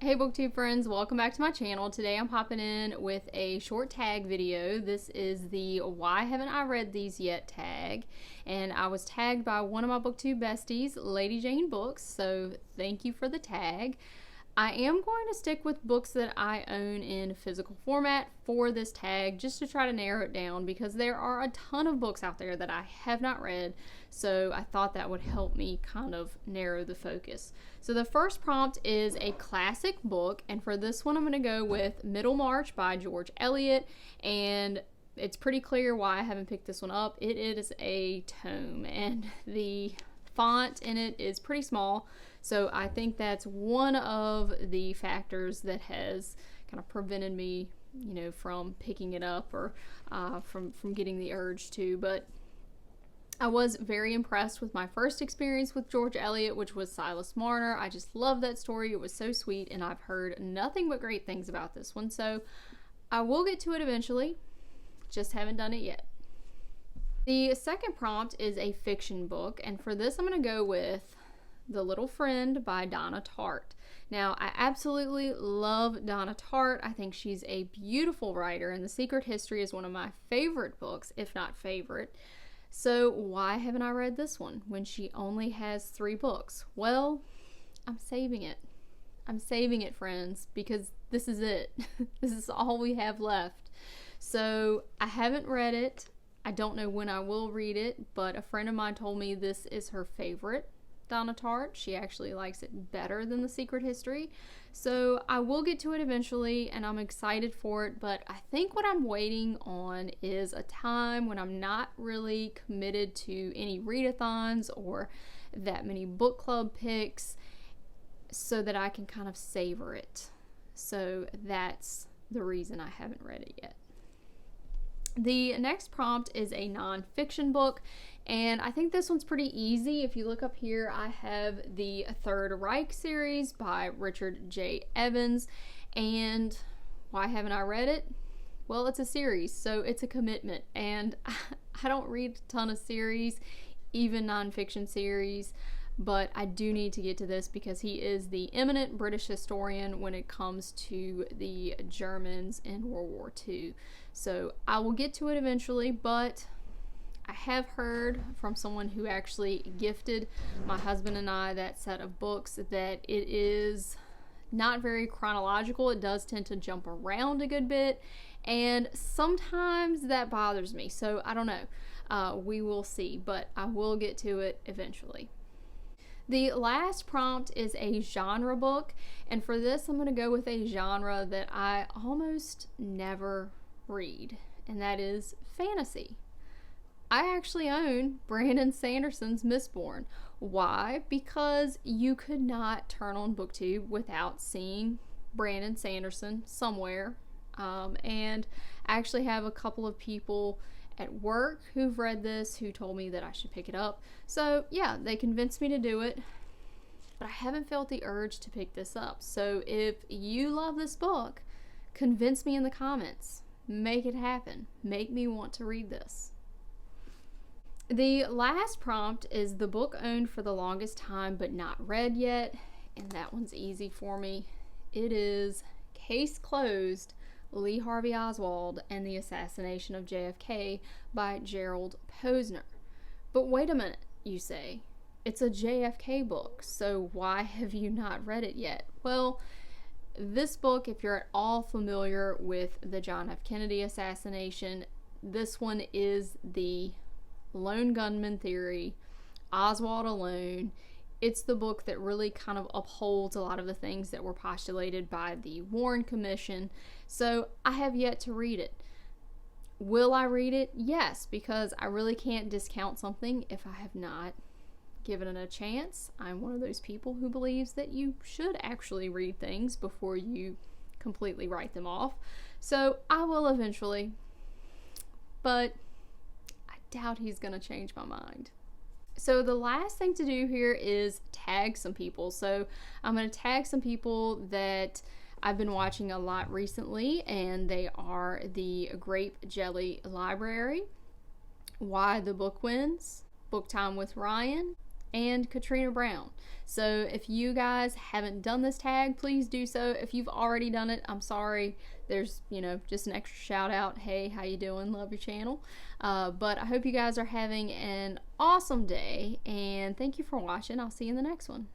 Hey booktube friends, welcome back to my channel. Today I'm popping in with a short tag video. This is the Why Haven't I Read These Yet tag, and I was tagged by one of my booktube besties, Lady Jane Books, so thank you for the tag. I am going to stick with books that I own in physical format for this tag just to try to narrow it down, because there are a ton of books out there that I have not read, so I thought that would help me kind of narrow the focus. So the first prompt is a classic book, and for this one I'm going to go with Middlemarch by George Eliot, and it's pretty clear why I haven't picked this one up. It is a tome, and the font in it is pretty small, so I think that's one of the factors that has kind of prevented me, from picking it up or from getting the urge to. But I was very impressed with my first experience with George Eliot, which was Silas Marner. I just love that story. It was so sweet, and I've heard nothing but great things about this one, so I will get to it eventually, just haven't done it yet. The second prompt is a fiction book, and for this I'm going to go with The Little Friend by Donna Tartt. Now, I absolutely love Donna Tartt. I think she's a beautiful writer, and The Secret History is one of my favorite books, if not favorite. So why haven't I read this one when she only has 3 books? Well, I'm saving it. I'm saving it, friends, because this is it. This is all we have left. So I haven't read it. I don't know when I will read it, but a friend of mine told me this is her favorite Donna Tartt. She actually likes it better than The Secret History. So I will get to it eventually, and I'm excited for it, but I think what I'm waiting on is a time when I'm not really committed to any readathons or that many book club picks, so that I can kind of savor it. So that's the reason I haven't read it yet. The next prompt is a nonfiction book, and I think this one's pretty easy. If you look up here, I have the Third Reich series by Richard J. Evans, and why haven't I read it? Well, it's a series, so it's a commitment, and I don't read a ton of series, even nonfiction series, but I do need to get to this because he is the eminent British historian when it comes to the Germans in World War II. So I will get to it eventually, but I have heard from someone who actually gifted my husband and I that set of books that it is not very chronological. It does tend to jump around a good bit, and sometimes that bothers me. So I don't know. We will see, but I will get to it eventually. The last prompt is a genre book, and for this I'm going to go with a genre that I almost never read, and that is fantasy. I actually own Brandon Sanderson's Mistborn. Why? Because you could not turn on BookTube without seeing Brandon Sanderson somewhere, and I actually have a couple of people at work who've read this who told me that I should pick it up. So yeah, they convinced me to do it, but I haven't felt the urge to pick this up. So if you love this book, convince me in the comments. Make it happen. Make me want to read this. The last prompt is the book owned for the longest time but not read yet, and that one's easy for me. It is Case Closed, Lee Harvey Oswald and the Assassination of JFK by Gerald Posner. But wait a minute, you say. It's a JFK book, so why have you not read it yet? Well, this book, if you're at all familiar with the John F. Kennedy assassination, this one is the lone gunman theory, Oswald alone. It's the book that really kind of upholds a lot of the things that were postulated by the Warren Commission. So I have yet to read it. Will I read it? Yes, because I really can't discount something if I have not given it a chance. I'm one of those people who believes that you should actually read things before you completely write them off. So I will eventually, but I doubt he's going to change my mind. So the last thing to do here is tag some people. So I'm going to tag some people that I've been watching a lot recently, and they are the Grape Jelly Library, Why the Book Wins, Book Time with Ryan, and Katrina Brown. So if you guys haven't done this tag, please do so. If you've already done it, I'm sorry. There's, just an extra shout out. Hey, how you doing? Love your channel. But I hope you guys are having an awesome day, and thank you for watching. I'll see you in the next one.